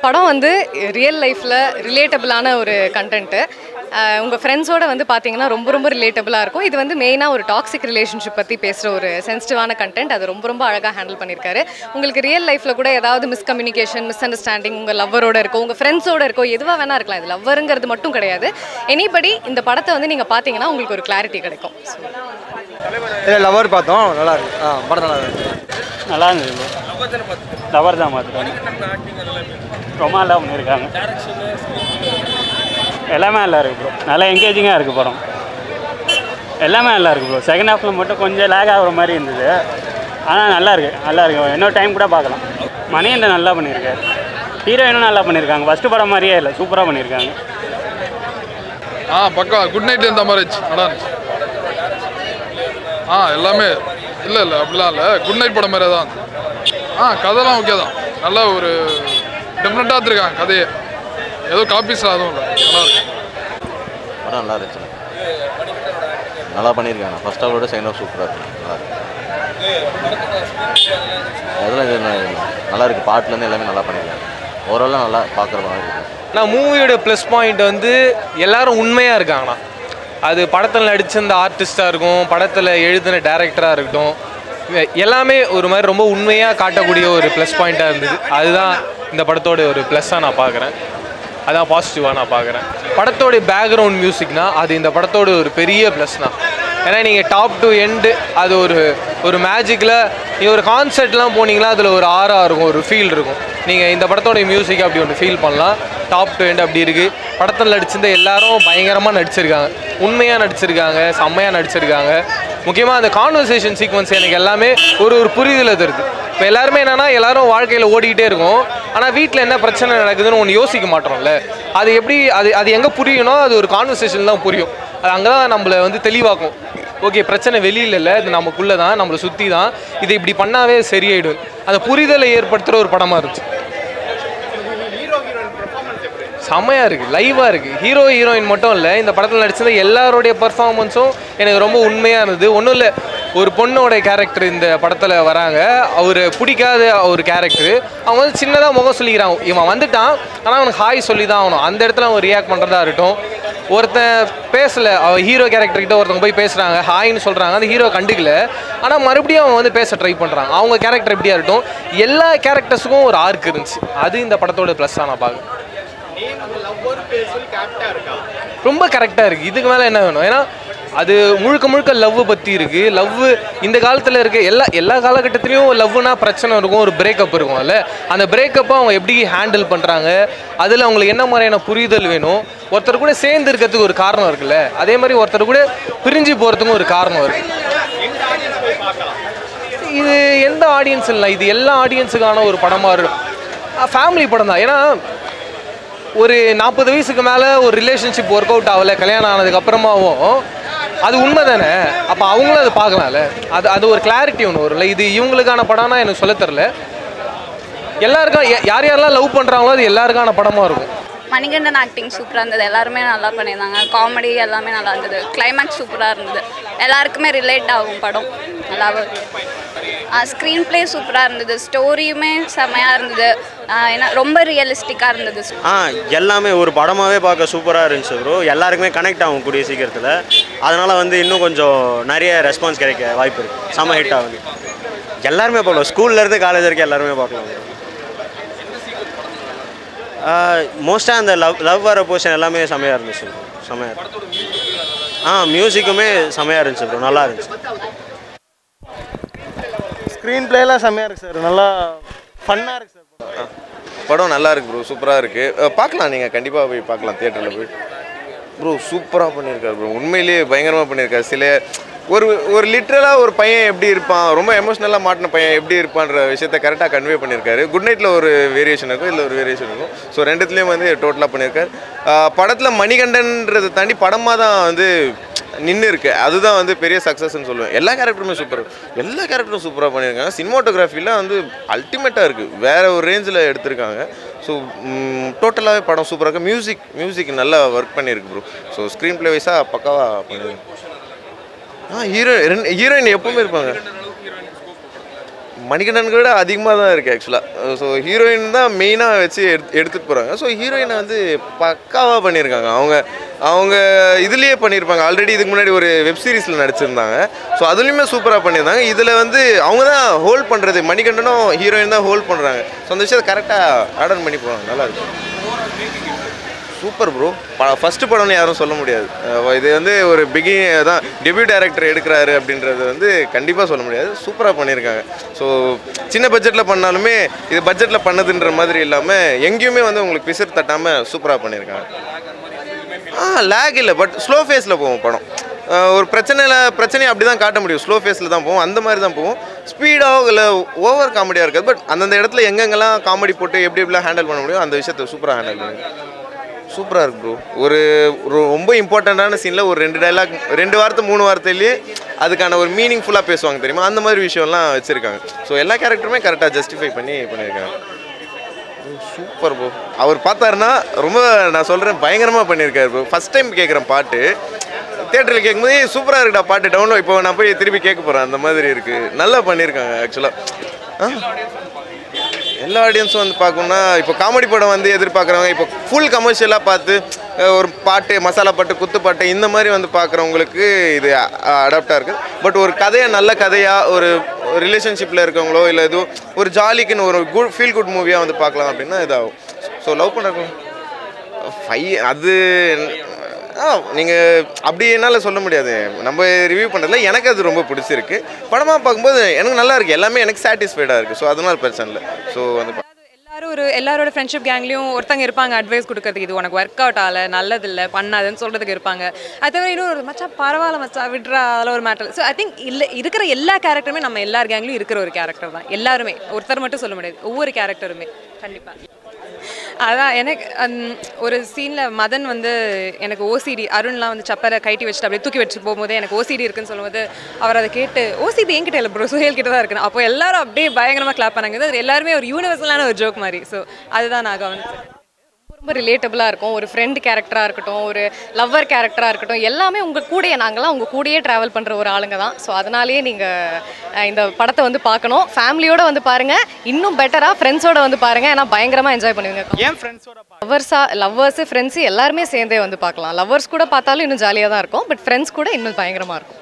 படம் வந்து ரியல் லைஃப்பில் ரிலேட்டபிளான ஒரு கண்டென்ட்டு. உங்கள் ஃப்ரெண்ட்ஸோடு வந்து பார்த்தீங்கன்னா ரொம்ப ரிலேட்டபிளாக இருக்கும். இது வந்து மெயினாக ஒரு டாக்ஸிக் ரிலேஷன்ஷிப் பற்றி பேசுகிற ஒரு சென்சிட்டிவான கண்டென்ட். அது ரொம்ப அழகாக ஹேண்டில் பண்ணியிருக்காரு. உங்களுக்கு ரியல் லைஃப்பில் கூட ஏதாவது மிஸ்கம்யூனிகேஷன், மிஸ் அண்டர்ஸ்டாண்டிங் உங்கள் லவ்வரோடு இருக்கோ, உங்கள் ஃப்ரெண்ட்ஸோடு இருக்கோ, எதுவாக வேணா இருக்கலாம். இது லவ்வருங்கிறது மட்டும் கிடையாது. எனிபடி இந்த படத்தை வந்து நீங்கள் பார்த்தீங்கன்னா உங்களுக்கு ஒரு கிளாரிட்டி கிடைக்கும். லவர் பார்த்தோம், நல்லா இருக்கு. படம் நல்லா இருந்தது. லவர் தான் பார்த்துருக்கோம். ரொம்ப நல்லா பண்ணியிருக்காங்க. எல்லாமே நல்லா இருக்குது ப்ரோ. நல்லா என்கேஜிங்காக இருக்குது படம். எல்லாமே நல்லா இருக்குது ப்ரோ. செகண்ட் ஹாஃபில் மட்டும் கொஞ்சம் லேக் ஆகிற மாதிரி இருந்தது. ஆனால் நல்லா இருக்குது. இன்னொரு டைம் கூட பார்க்கலாம். மணிகண்டன் நல்லா பண்ணியிருக்காரு. ஹீரோயினும் நல்லா பண்ணியிருக்காங்க. ஃபஸ்ட்டு படம் மாதிரியே இல்லை, சூப்பராக பண்ணியிருக்காங்க. பக்கா குட் நைட் இந்த மாதிரி நல்லா இருந்துச்சு. எல்லாமே இல்லை அப்படிலாம் இல்லை, குட் நைட் படம் மாதிரியே தான். கதைலாம் ஓகே தான். நல்லா ஒரு டிஃப்ரெண்ட்டாக எடுத்துருக்காங்க கதையை. ஏதோ காப்பீஸ்லாம் அதுவும் இல்லை, நல்லா இருக்கு. படம் நல்லா இருந்துச்சு. நல்லா பண்ணியிருக்காங்க. ஃபர்ஸ்ட் ஹாஃபோட செகண்ட் ஹாஃப் சூப்பராக இருக்கு. நல்லா இருக்கு. அதெல்லாம் இது நல்லா இருக்குது. பாட்டுலேருந்து எல்லாமே நல்லா பண்ணியிருக்காங்க. ஓவராலாக நல்லா பார்க்குற மாதிரி இருக்குது. நான் மூவியோட ப்ளஸ் பாயிண்ட் வந்து எல்லோரும் உண்மையாக இருக்காங்கண்ணா. அது படத்தில் நடிச்சிருந்த ஆர்டிஸ்ட்டாக இருக்கும், படத்தில் எழுதின டேரக்டராக இருக்கட்டும், எல்லாமே ஒரு மாதிரி ரொம்ப உண்மையாக காட்டக்கூடிய ஒரு ப்ளஸ் பாயிண்ட்டாக இருந்தது. அதுதான் இந்த படத்தோட ஒரு ப்ளஸ்ஸாக நான் பார்க்குறேன். அதான் பாசிட்டிவாக நான் பார்க்குறேன். படத்தோடைய பேக்ரவுண்ட் மியூசிக்னா அது இந்த படத்தோட ஒரு பெரிய ப்ளஸ்னா. ஏன்னா நீங்கள் டாப் டு எண்டு அது ஒரு மேஜிக்கில் நீங்கள் ஒரு கான்சர்ட்லாம் போனீங்களா அதில் ஒரு ஆறாக இருக்கும், ஒரு ஃபீல் இருக்கும். நீங்கள் இந்த படத்தோடைய மியூசிக் அப்படி ஒன்று ஃபீல் பண்ணலாம். டாப் டு எண்ட் அப்படி இருக்குது. படத்தில் நடிச்சிருந்த எல்லாரும் பயங்கரமாக நடிச்சிருக்காங்க, உண்மையாக நடிச்சிருக்காங்க, செம்மையாக நடிச்சிருக்காங்க. முக்கியமாக அந்த கான்வர்சேஷன் சீக்வன்ஸ் எனக்கு எல்லாமே ஒரு புரிதலை தருது. இப்போ எல்லாருமே என்னென்னா எல்லாரும் வாழ்க்கையில் ஓடிக்கிட்டே இருக்கும், ஆனால் வீட்டில் என்ன பிரச்சனை நடக்குதுன்னு ஒன்று யோசிக்க மாட்டோம்ல. அது எப்படி அது எங்கே புரியணும், அது ஒரு கான்வர்சேஷன் தான் புரியும். அது அங்கே தான் நம்மளை வந்து தெளிவாக்கும். ஓகே, பிரச்சனை வெளியில் இல்லை, இது நமக்குள்ளே தான், நம்மளை சுற்றி தான், இதை இப்படி பண்ணாவே சரியாயிடும். அந்த புரிதலை ஏற்படுத்துகிற ஒரு படமாக இருந்துச்சு. செம்மையாக இருக்குது, லைவாக இருக்குது. ஹீரோயின் மட்டும் இல்லை, இந்த படத்தில் நடிச்சது எல்லாருடைய பர்ஃபார்மன்ஸும் எனக்கு ரொம்ப உண்மையாக இருந்தது. ஒன்றும் இல்லை, ஒரு பொண்ணோட கேரக்டர் இந்த படத்தில் வராங்க. அவர் பிடிக்காத ஒரு கேரக்டரு. அவங்க வந்து சின்னதாக முகம் சொல்லிக்கிறாங்க, இவன் வந்துட்டான் ஆனால் அவனுக்கு ஹாய் சொல்லி தான் ஆகணும். அந்த இடத்துல அவன் ரியாக்ட் பண்ணுறதா இருக்கட்டும். ஒருத்தன் பேசலை, அவன் ஹீரோ கேரக்டர்கிட்ட ஒருத்தவங்க போய் பேசுகிறாங்க, ஹாய்ன்னு சொல்கிறாங்க, அந்த ஹீரோ கண்டுக்கல. ஆனால் மறுபடியும் அவன் வந்து பேச ட்ரை பண்ணுறாங்க. அவங்க கேரக்டர் எப்படியா இருக்கட்டும், எல்லா கேரக்டர்ஸுக்கும் ஒரு ஆர்க் இருந்துச்சு. அது இந்த படத்தோட ப்ளஸ்ஸாக நான் பார்க்குறேன். ரொம்ப கரெக்டாக இருக்குது. இதுக்கு மேலே என்ன வேணும்? ஏன்னா அது முழுக்க லவ் பற்றி இருக்குது. லவ் இந்த காலத்தில் இருக்க எல்லா காலகட்டத்திலையும் லவ்னா பிரச்சனை இருக்கும், ஒரு பிரேக்கப் இருக்கும். அதில் அந்த பிரேக்கப்பை அவங்க எப்படி ஹேண்டில் பண்ணுறாங்க, அதில் அவங்களுக்கு என்ன மாதிரியான புரிதல் வேணும். ஒருத்தர் கூட சேர்ந்து இருக்கிறதுக்கு ஒரு காரணம் இருக்குல்ல, அதே மாதிரி ஒருத்தர் கூட பிரிஞ்சு போகிறதுக்கும் ஒரு காரணம் இருக்குது. இது எந்த ஆடியன்ஸ் இல்லை, இது எல்லா ஆடியன்ஸுக்கான ஒரு படமாக இருக்கும். ஃபேமிலி படம் தான். ஏன்னா ஒரு 40 வயசுக்கு மேலே ஒரு ரிலேஷன்ஷிப் ஒர்க் அவுட் ஆகலை, கல்யாணம் ஆனதுக்கப்புறமாவும் அது உண்மை தானே. அப்போ அவங்களும் அது பார்க்கலாம்ல. அது ஒரு கிளாரிட்டி ஒன்று வரும்ல. இது இவங்களுக்கான படம்னா எனக்கு சொல்ல தெரில. எல்லாருக்கும் யாரெல்லாம் லவ் பண்ணுறாங்களோ அது எல்லாருக்கான படமாக இருக்கும். மணிகண்டன் ஆக்டிங் சூப்பராக இருந்தது. எல்லாருமே நல்லா பண்ணியிருந்தாங்க. காமெடி எல்லாமே நல்லா இருந்தது. கிளைமேக்ஸ் சூப்பராக இருந்தது. எல்லாருக்குமே ரிலேட் ஆகும் படம். நல்லாவும் ஸ்க்ரீன் பிளே சூப்பராக இருந்தது. ஸ்டோரியுமே செம்மையாக இருந்தது. ஏன்னா ரொம்ப ரியலிஸ்டிக்காக இருந்தது. எல்லாமே ஒரு படமாகவே பார்க்க சூப்பராக இருந்துச்சு ப்ரோ. எல்லாருக்குமே கனெக்ட் ஆகும் கூடிய சீக்கிரத்தில். அதனால் வந்து இன்னும் கொஞ்சம் நிறைய ரெஸ்பான்ஸ் கிடைக்க வாய்ப்பு இருக்குது. செம்ம ஹிட் ஆகுது. எல்லாருமே பார்க்கலாம், ஸ்கூல்லேருந்து காலேஜ் வரைக்கும் எல்லாருமே பார்க்கலாம். மோஸ்ட்டாக அந்த லவ் வர போர்ஷன் எல்லாமே செம்மையாக இருந்துச்சு. செம்மையாக மியூசிக்குமே செம்மையாக இருந்துச்சு ப்ரோ. நல்லா இருந்துச்சு. ஸ்க்ரீன் பிளேலாம் செம்மையாக இருக்குது சார். நல்லா ஃபன்னாக இருக்குது சார். படம் நல்லா இருக்குது ப்ரோ, சூப்பராக இருக்குது. பார்க்கலாம், நீங்கள் கண்டிப்பாக போய் பார்க்கலாம் தியேட்டரில் போய். ப்ரோ சூப்பராக பண்ணியிருக்காரு ப்ரோ. உண்மையிலேயே பயங்கரமாக பண்ணியிருக்காரு. சில ஒரு லிட்ரலாக ஒரு பையன் எப்படி இருப்பான், ரொம்ப எமோஷ்னலாக மாட்டின பையன் எப்படி இருப்பான்ற விஷயத்தை கரெக்டாக கன்வே பண்ணியிருக்காரு. குட் நைட்டில் ஒரு வேரியேஷன் இருக்கும், இல்லை ஒரு வேரியேஷன் இருக்கும். ஸோ ரெண்டுத்துலேயும் வந்து டோட்டலாக பண்ணியிருக்காரு. படத்தில் மணிகண்டன்றதை தாண்டி படமாக தான் வந்து நின்று இருக்கு. அதுதான் வந்து பெரிய சக்ஸஸ்ன்னு சொல்லுவேன். எல்லா கேரக்டருமே சூப்பராக பண்ணியிருக்காங்க. சினிமாட்டோகிராஃபிலாம் வந்து அல்டிமேட்டாக இருக்குது. வேறு ஒரு ரேஞ்சில் எடுத்திருக்காங்க. ஸோ டோட்டலாகவே படம் சூப்பராக இருக்குது. மியூசிக் நல்லா ஒர்க் பண்ணியிருக்கு ப்ரோ. ஸோ ஸ்க்ரீன் ப்ளே வைஸாக பக்காவாக பண்ணியிருக்கு. ஹீரோயின் எப்பவுமே இருப்பாங்க. மணிகண்டன் கூட அதிகமாக தான் இருக்குது ஆக்சுவலாக. ஸோ ஹீரோயின் தான் மெயினாக வச்சு எடுத்துகிட்டு போகிறாங்க. ஸோ ஹீரோயினை வந்து பக்காவாக பண்ணியிருக்காங்க. அவங்க இதுலேயே பண்ணியிருப்பாங்க. ஆல்ரெடி இதுக்கு முன்னாடி ஒரு வெப் சீரிஸில் நடிச்சிருந்தாங்க. ஸோ அதுலேயுமே சூப்பராக பண்ணியிருந்தாங்க. இதில் வந்து அவங்க தான் ஹோல்ட் பண்ணுறது, மணிகண்டனும் ஹீரோயின் தான் ஹோல்ட் பண்ணுறாங்க. ஸோ அந்த விஷயத்தை கரெக்டாக ஆர்டர் பண்ணி போகிறாங்க. நல்லா இருக்கும். Super bro. ஃபஸ்ட்டு படம்னு யாரும் சொல்ல முடியாது. இது வந்து ஒரு தான் டெபியூ டைரக்டர் எடுக்கிறாரு அப்படின்றது வந்து கண்டிப்பாக சொல்ல முடியாது. சூப்பராக பண்ணியிருக்காங்க. ஸோ சின்ன பட்ஜெட்டில் பண்ணாலுமே இது பட்ஜெட்டில் பண்ணதுன்ற மாதிரி இல்லாமல் எங்கேயுமே வந்து உங்களுக்கு பிசர் தட்டாமல் சூப்பராக பண்ணியிருக்காங்க. லேக் இல்லை, பட் ஸ்லோ ஃபேஸில் போகும் படம். ஒரு பிரச்சனையை அப்படி தான் காட்ட முடியும். ஸ்லோ ஃபேஸில் தான் போகும், அந்த மாதிரி தான் போகும். ஸ்பீடாக இல்லை ஓவர் காமெடியாக இருக்காது. பட் அந்தந்த இடத்துல எங்கெங்கெல்லாம் காமெடி போட்டு எப்படிலாம் ஹேண்டில் பண்ண முடியும் அந்த விஷயத்தை சூப்பராக ஹேண்டில் பண்ணுங்க. சூப்பராக இருக்கு ப்ரோ. ஒரு ரொம்ப இம்பார்ட்டண்ட்டான சீனில் ஒரு 2 டைலாக் 2 வார்த்தை 3 வார்த்தையிலேயே அதுக்கான ஒரு மீனிங்ஃபுல்லாக பேசுவாங்க தெரியுமா, அந்த மாதிரி விஷயம்லாம் வச்சுருக்காங்க. ஸோ எல்லா கேரக்டருமே கரெக்டாக ஜஸ்டிஃபை பண்ணியிருக்காங்க. Super bro. அவர் பார்த்தாருன்னா ரொம்ப நான் சொல்கிறேன் பயங்கரமாக பண்ணியிருக்காரு ப்ரோ. ஃபஸ்ட் டைம் கேட்குறேன் பாட்டு தியேட்டரில் கேட்கும்போது சூப்பராக இருக்குடா பாட்டு டவுன்லோட் இப்போ நான் போய் திருப்பி கேட்க போகிறேன் அந்த மாதிரி இருக்குது. நல்லா பண்ணியிருக்காங்க ஆக்சுவலாக. எல்லா ஆடியன்ஸும் வந்து பார்க்கணுன்னா இப்போ காமெடி படம் வந்து எதிர்பார்க்குறவங்க இப்போ ஃபுல் கமர்ஷியலாக பார்த்து ஒரு பாட்டு மசாலா பாட்டு குத்து பாட்டு இந்த மாதிரி வந்து பார்க்குறவங்களுக்கு இது அடாப்டாக இருக்குது. பட் ஒரு கதையை நல்ல கதையாக ஒரு ரிலேஷன்ஷிப்பில் இருக்கவங்களோ இல்லை எதுவும் ஒரு ஜாலிக்குன்னு ஒரு ஃபீல் குட் மூவியாக வந்து பார்க்கலாம் அப்படின்னா இதாகும். ஸோ லவ் பண்ணுறவங்க அது நீங்கள் அப்படி என்னால் சொல்ல முடியாது. நம்ம ரிவ்யூ பண்ணுறதுல எனக்கு அது ரொம்ப பிடிச்சிருக்கு. படமாக பார்க்கும்போது எனக்கு நல்லா இருக்குது. எல்லாமே எனக்கு சாட்டிஸ்ஃபைடாக இருக்குது. ஸோ அதனால் பிரச்சனை இல்லை. ஸோ வந்து எல்லாரோட ஃப்ரெண்ட்ஷிப் கேங்லேயும் ஒருத்தங்க இருப்பாங்க அட்வைஸ் கொடுக்கறதுக்கு, இது உனக்கு ஒர்க் அவுட் ஆகலை, நல்லதில்லை, பண்ணாதுன்னு சொல்கிறதுக்கு இருப்பாங்க. அது தவிர இன்னொரு மச்சா பரவாயில்ல மச்சா விட்றா, அதில் ஒரு மேட்டர். ஸோ ஐ திங்க் இருக்கிற எல்லா கேரக்டருமே நம்ம எல்லார் கேங்லேயும் இருக்கிற ஒரு கேரக்டர் தான். எல்லாருமே ஒருத்தர் மட்டும் சொல்ல முடியாது, ஒவ்வொரு கேரக்டருமே கண்டிப்பாக. அதான் எனக்கு ஒரு சீனில் மதன் வந்து எனக்கு ஓசிடி அருண்லாம் வந்து சப்பரை கைட்டி வச்சுட்டு அப்படியே தூக்கி வச்சு போகும்போது எனக்கு ஓசிடி இருக்குன்னு சொல்லும்போது அவர் அதை கேட்டு ஓசிடி என்கிட்ட இல்லை ப்ரோ சுஹேல் கிட்ட தான் இருக்குன்னு. அப்போ எல்லாரும் அப்படியே பயங்கரமாக கிளாப் பண்ணாங்க. அது எல்லாருமே ஒரு யூனிவர்சலான ஒரு ஜோக் மாதிரி. ஸோ அதுதான் நான் கவனிச்சேன். ரொம்ப ரிலேட்டபிளாக இருக்கும். ஒரு ஃப்ரெண்ட் கேரக்டராக இருக்கட்டும், ஒரு லவ்வர் கேரக்டராக இருக்கட்டும், எல்லாமே உங்கள் கூடயே நாங்களாம் உங்கள் கூடயே ட்ராவல் பண்ணுற ஒரு ஆளுங்க தான். ஸோ அதனாலேயே நீங்கள் இந்த படத்தை வந்து பார்க்கணும். ஃபேமிலியோடு வந்து பாருங்கள், இன்னும் பெட்டராக ஃப்ரெண்ட்ஸோடு வந்து பாருங்கள். ஏன்னா பயங்கரமாக என்ஜாய் பண்ணுவீங்க. ஏன் ஃப்ரெண்ட்ஸோட லவ்வர்ஸு ஃப்ரெண்ட்ஸு எல்லாருமே சேர்ந்தே வந்து பார்க்கலாம். லவ்வர்ஸ் கூட பார்த்தாலும் இன்னும் ஜாலியாக தான் இருக்கும். பட் ஃப்ரெண்ட்ஸ் கூட இன்னும் பயங்கரமாக இருக்கும்.